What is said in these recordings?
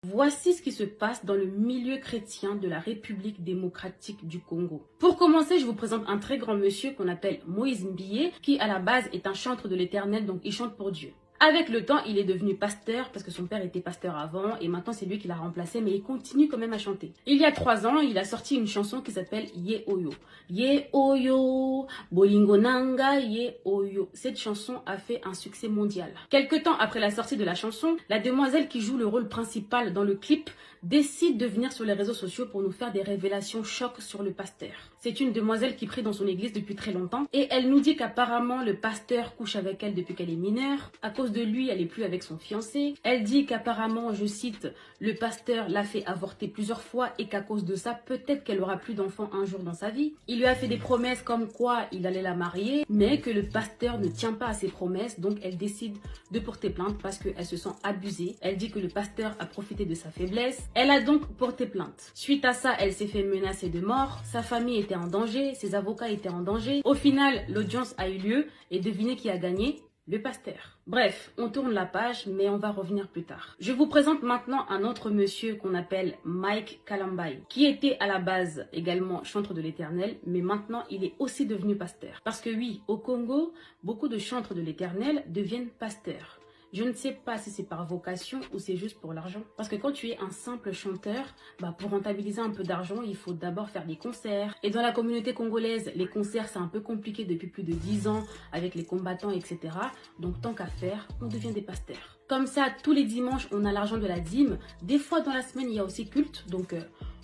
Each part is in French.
Voici ce qui se passe dans le milieu chrétien de la République démocratique du Congo. Pour commencer, je vous présente un très grand monsieur qu'on appelle Moïse Mbiye, qui à la base est un chantre de l'Éternel, donc il chante pour Dieu. Avec le temps, il est devenu pasteur parce que son père était pasteur avant et maintenant c'est lui qui l'a remplacé, mais il continue quand même à chanter. Il y a 3 ans, il a sorti une chanson qui s'appelle Ye Oyo. Ye Oyo, Bolingo Nanga, Ye Oyo. Cette chanson a fait un succès mondial. Quelque temps après la sortie de la chanson, la demoiselle qui joue le rôle principal dans le clip décide de venir sur les réseaux sociaux pour nous faire des révélations chocs sur le pasteur. C'est une demoiselle qui prie dans son église depuis très longtemps et elle nous dit qu'apparemment le pasteur couche avec elle depuis qu'elle est mineure. À cause de lui, elle n'est plus avec son fiancé. Elle dit qu'apparemment, je cite, le pasteur l'a fait avorter plusieurs fois et qu'à cause de ça, peut-être qu'elle aura plus d'enfants un jour dans sa vie. Il lui a fait des promesses comme quoi il allait la marier, mais que le pasteur ne tient pas à ses promesses, donc elle décide de porter plainte parce qu'elle se sent abusée. Elle dit que le pasteur a profité de sa faiblesse. Elle a donc porté plainte. Suite à ça, elle s'est fait menacer de mort. Sa famille était en danger, ses avocats étaient en danger. Au final, l'audience a eu lieu et devinez qui a gagné? Le pasteur. Bref, on tourne la page, mais on va revenir plus tard. Je vous présente maintenant un autre monsieur qu'on appelle Mike Kalambai, qui était à la base également chantre de l'Éternel, mais maintenant il est aussi devenu pasteur. Parce que oui, au Congo, beaucoup de chantres de l'Éternel deviennent pasteurs. Je ne sais pas si c'est par vocation ou c'est juste pour l'argent. Parce que quand tu es un simple chanteur, pour rentabiliser un peu d'argent, il faut d'abord faire des concerts. Et dans la communauté congolaise, les concerts, c'est un peu compliqué depuis plus de 10 ans avec les combattants, etc. Donc tant qu'à faire, on devient des pasteurs. Comme ça, tous les dimanches, on a l'argent de la dîme. Des fois, dans la semaine, il y a aussi culte. Donc,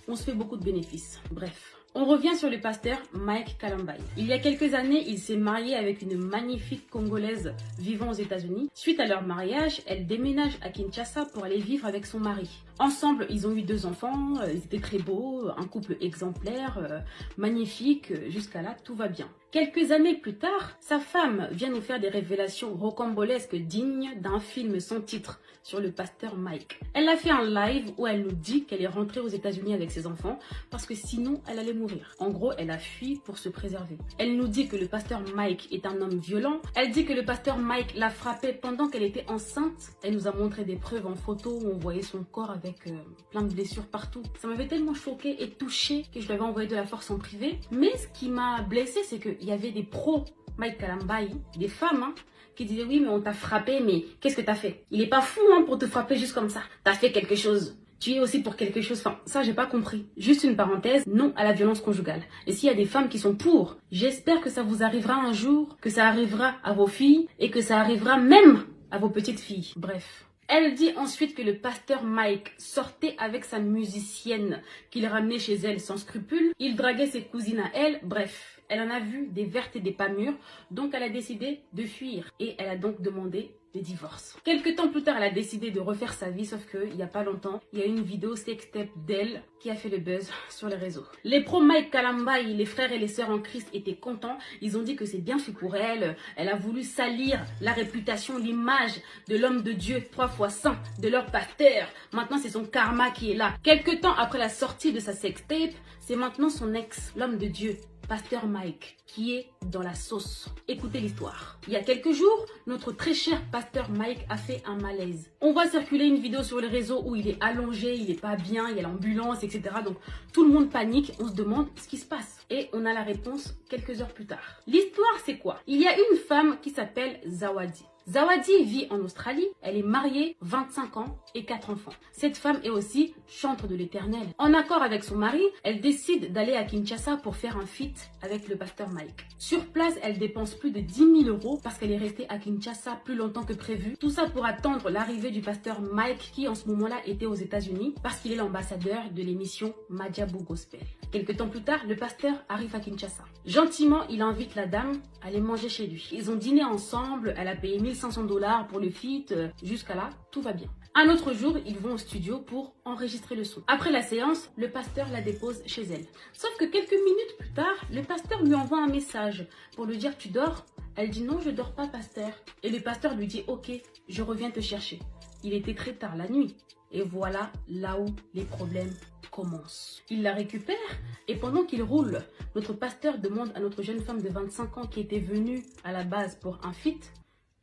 on se fait beaucoup de bénéfices. Bref. On revient sur le pasteur Mike Kalambai. Il y a quelques années, il s'est marié avec une magnifique Congolaise vivant aux États-Unis. Suite à leur mariage, elle déménage à Kinshasa pour aller vivre avec son mari. Ensemble, ils ont eu 2 enfants, ils étaient très beaux, un couple exemplaire, magnifique, jusqu'à là, tout va bien. Quelques années plus tard, sa femme vient nous faire des révélations rocambolesques dignes d'un film sans titre sur le pasteur Mike. Elle a fait un live où elle nous dit qu'elle est rentrée aux États-Unis avec ses enfants parce que sinon elle allait mourir. En gros, elle a fui pour se préserver. Elle nous dit que le pasteur Mike est un homme violent. Elle dit que le pasteur Mike l'a frappée pendant qu'elle était enceinte. Elle nous a montré des preuves en photo où on voyait son corps avec plein de blessures partout. Ça m'avait tellement choquée et touchée que je lui avais envoyé de la force en privé. Mais ce qui m'a blessée, c'est qu'il y avait des pros Mike Kalambai, des femmes, qui disaient oui mais on t'a frappé, mais qu'est-ce que t'as fait? Il est pas fou pour te frapper juste comme ça. T'as fait quelque chose. Tu es aussi pour quelque chose. Enfin, ça j'ai pas compris. Juste une parenthèse, non à la violence conjugale. Et s'il y a des femmes qui sont pour, j'espère que ça vous arrivera un jour, que ça arrivera à vos filles et que ça arrivera même à vos petites filles. Bref. Elle dit ensuite que le pasteur Mike sortait avec sa musicienne qu'il ramenait chez elle sans scrupule. Il draguait ses cousines à elle. Bref, elle en a vu des vertes et des pas mûres. Donc elle a décidé de fuir. Et elle a donc demandé le divorce. Quelques temps plus tard, elle a décidé de refaire sa vie. Sauf qu'il n'y a pas longtemps, il y a une vidéo sextape d'elle qui a fait le buzz sur les réseaux. Les pros Mike Kalambai, les frères et les sœurs en Christ étaient contents. Ils ont dit que c'est bien fait pour elle. Elle a voulu salir la réputation, l'image de l'homme de Dieu 3 fois saint, de leur pasteur. Maintenant, c'est son karma qui est là. Quelques temps après la sortie de sa sextape, c'est maintenant son ex, l'homme de Dieu, pasteur Mike, qui est dans la sauce. Écoutez l'histoire. Il y a quelques jours, notre très cher pasteur Mike a fait un malaise. On voit circuler une vidéo sur les réseaux où il est allongé, il est pas bien, il y a l'ambulance, etc. Donc tout le monde panique, on se demande ce qui se passe. Et on a la réponse quelques heures plus tard. L'histoire c'est quoi? Il y a une femme qui s'appelle Zawadi. Zawadi vit en Australie, elle est mariée, 25 ans et 4 enfants. Cette femme est aussi chantre de l'Éternel. En accord avec son mari, elle décide d'aller à Kinshasa pour faire un feat avec le pasteur Mike. Sur place, elle dépense plus de 10 000 € parce qu'elle est restée à Kinshasa plus longtemps que prévu. Tout ça pour attendre l'arrivée du pasteur Mike qui en ce moment-là était aux États-Unis parce qu'il est l'ambassadeur de l'émission Madjabu Gospel. Quelques temps plus tard, le pasteur arrive à Kinshasa. Gentiment, il invite la dame à aller manger chez lui. Ils ont dîné ensemble, elle a payé 1500 $ pour le feat. Jusqu'à là, tout va bien. Un autre jour, ils vont au studio pour enregistrer le son. Après la séance, le pasteur la dépose chez elle. Sauf que quelques minutes plus tard, le pasteur lui envoie un message pour lui dire « Tu dors ?» Elle dit « Non, je dors pas, pasteur. » Et le pasteur lui dit « Ok, je reviens te chercher. » Il était très tard la nuit. Et voilà là où les problèmes commencent. Il la récupère et pendant qu'il roule, notre pasteur demande à notre jeune femme de 25 ans qui était venue à la base pour un feat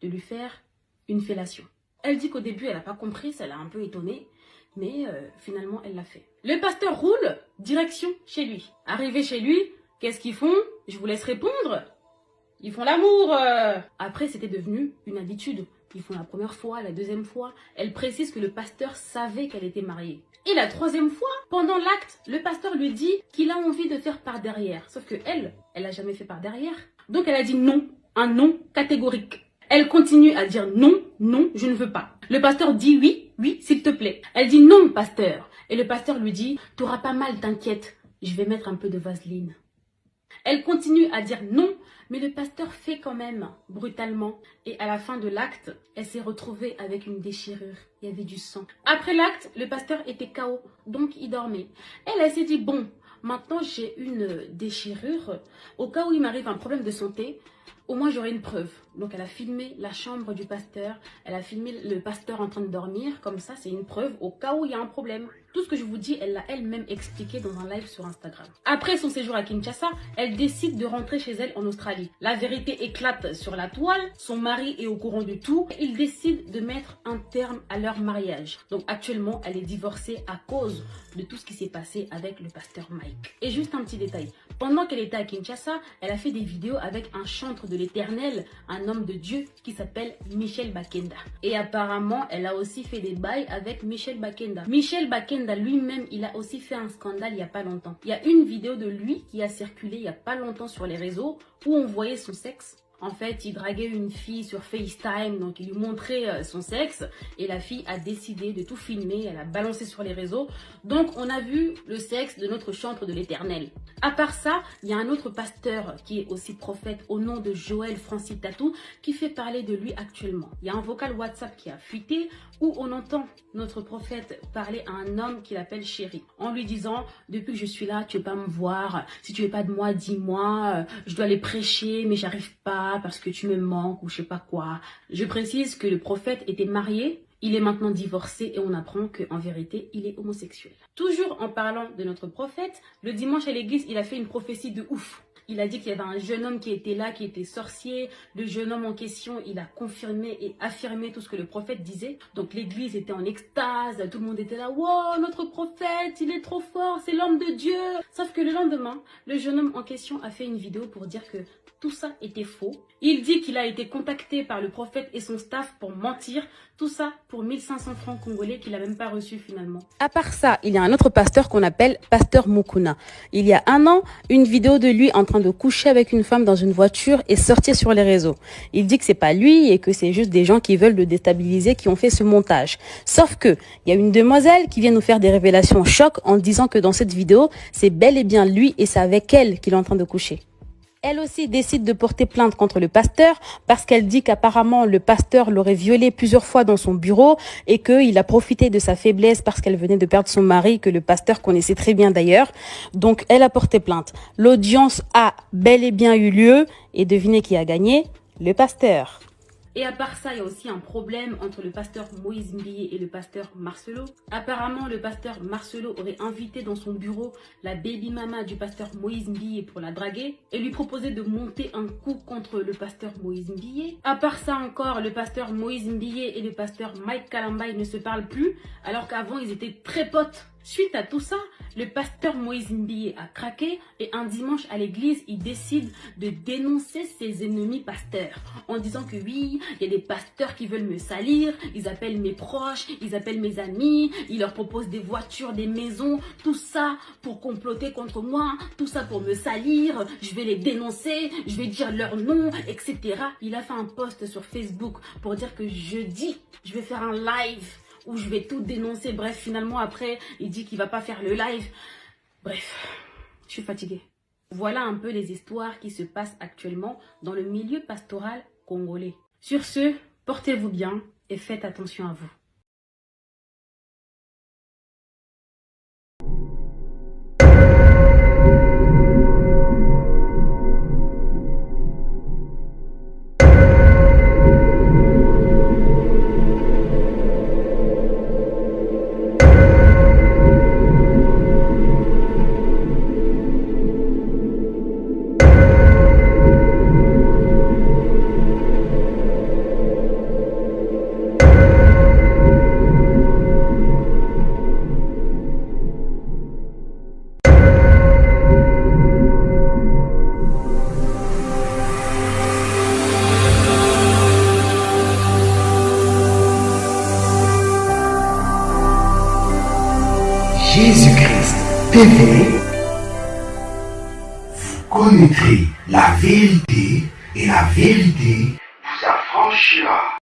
de lui faire une fellation. Elle dit qu'au début, elle n'a pas compris, ça l'a un peu étonnée. Mais finalement, elle l'a fait. Le pasteur roule, direction chez lui. Arrivé chez lui, qu'est-ce qu'ils font? Je vous laisse répondre. Ils font l'amour. Après, c'était devenu une habitude. Ils font la première fois, la deuxième fois. Elle précise que le pasteur savait qu'elle était mariée. Et la troisième fois, pendant l'acte, le pasteur lui dit qu'il a envie de faire par derrière. Sauf que elle a jamais fait par derrière. Donc elle a dit non, un non catégorique. Elle continue à dire non, non, je ne veux pas. Le pasteur dit oui, oui, s'il te plaît. Elle dit non, pasteur. Et le pasteur lui dit, t'auras pas mal, t'inquiète, je vais mettre un peu de vaseline. Elle continue à dire non, mais le pasteur fait quand même, brutalement. Et à la fin de l'acte, elle s'est retrouvée avec une déchirure. Il y avait du sang. Après l'acte, le pasteur était KO, donc il dormait. Elle s'est dit, bon, maintenant j'ai une déchirure. Au cas où il m'arrive un problème de santé, au moins j'aurai une preuve. Donc elle a filmé la chambre du pasteur. Elle a filmé le pasteur en train de dormir. Comme ça, c'est une preuve au cas où il y a un problème. Tout ce que je vous dis, elle l'a elle-même expliqué dans un live sur Instagram. Après son séjour à Kinshasa, elle décide de rentrer chez elle en Australie. La vérité éclate sur la toile. Son mari est au courant de tout. Ils décident de mettre un terme à leur mariage. Donc actuellement, elle est divorcée à cause de tout ce qui s'est passé avec le pasteur Mike. Et juste un petit détail. Pendant qu'elle était à Kinshasa, elle a fait des vidéos avec un chantre de l'Éternel, un homme de Dieu qui s'appelle Michel Bakenda. Et apparemment, elle a aussi fait des bails avec Michel Bakenda. Michel Bakenda lui-même, il a aussi fait un scandale il n'y a pas longtemps. Il y a une vidéo de lui qui a circulé il n'y a pas longtemps sur les réseaux où on voyait son sexe. En fait, il draguait une fille sur FaceTime, donc il lui montrait son sexe. Et la fille a décidé de tout filmer, elle a balancé sur les réseaux. Donc, on a vu le sexe de notre chantre de l'Éternel. À part ça, il y a un autre pasteur qui est aussi prophète au nom de Joël Francis Tatou qui fait parler de lui actuellement. Il y a un vocal WhatsApp qui a fuité où on entend notre prophète parler à un homme qu'il appelle chéri. En lui disant, depuis que je suis là, tu veux pas me voir. Si tu veux pas de moi, dis-moi. Je dois aller prêcher, mais j'arrive pas parce que tu me manques ou je sais pas quoi. Je précise que le prophète était marié. Il est maintenant divorcé et on apprend qu'en vérité, il est homosexuel. Toujours en parlant de notre prophète, le dimanche à l'église, il a fait une prophétie de ouf. Il a dit qu'il y avait un jeune homme qui était là, qui était sorcier. Le jeune homme en question, il a confirmé et affirmé tout ce que le prophète disait. Donc l'église était en extase, tout le monde était là. Wow, notre prophète, il est trop fort, c'est l'homme de Dieu. Sauf que le lendemain, le jeune homme en question a fait une vidéo pour dire que tout ça était faux. Il dit qu'il a été contacté par le prophète et son staff pour mentir. Tout ça pour 1500 francs congolais qu'il n'a même pas reçu finalement. À part ça, il y a un autre pasteur qu'on appelle Pasteur Mukuna. Il y a un an, une vidéo de lui en train de coucher avec une femme dans une voiture est sortie sur les réseaux. Il dit que c'est pas lui et que c'est juste des gens qui veulent le déstabiliser qui ont fait ce montage. Sauf que, il y a une demoiselle qui vient nous faire des révélations choc en disant que dans cette vidéo, c'est bel et bien lui et c'est avec elle qu'il est en train de coucher. Elle aussi décide de porter plainte contre le pasteur parce qu'elle dit qu'apparemment le pasteur l'aurait violée plusieurs fois dans son bureau et qu'il a profité de sa faiblesse parce qu'elle venait de perdre son mari, que le pasteur connaissait très bien d'ailleurs. Donc elle a porté plainte. L'audience a bel et bien eu lieu et devinez qui a gagné? Le pasteur. Et à part ça, il y a aussi un problème entre le pasteur Moïse Mbiye et le pasteur Marcelo. Apparemment, le pasteur Marcelo aurait invité dans son bureau la baby mama du pasteur Moïse Mbiye pour la draguer et lui proposer de monter un coup contre le pasteur Moïse Mbiye. À part ça encore, le pasteur Moïse Mbiye et le pasteur Mike Kalambay ne se parlent plus alors qu'avant ils étaient très potes. Suite à tout ça, le pasteur Moïse Mbiye a craqué et un dimanche à l'église, il décide de dénoncer ses ennemis pasteurs en disant que oui, il y a des pasteurs qui veulent me salir, ils appellent mes proches, ils appellent mes amis, ils leur proposent des voitures, des maisons, tout ça pour comploter contre moi, tout ça pour me salir, je vais les dénoncer, je vais dire leur nom, etc. Il a fait un post sur Facebook pour dire que jeudi, je vais faire un live où je vais tout dénoncer. Bref, finalement, après, il dit qu'il va pas faire le live. Bref, je suis fatiguée. Voilà un peu les histoires qui se passent actuellement dans le milieu pastoral congolais. Sur ce, portez-vous bien et faites attention à vous. Jésus-Christ TV. Vous connaîtrez la vérité et la vérité vous affranchira.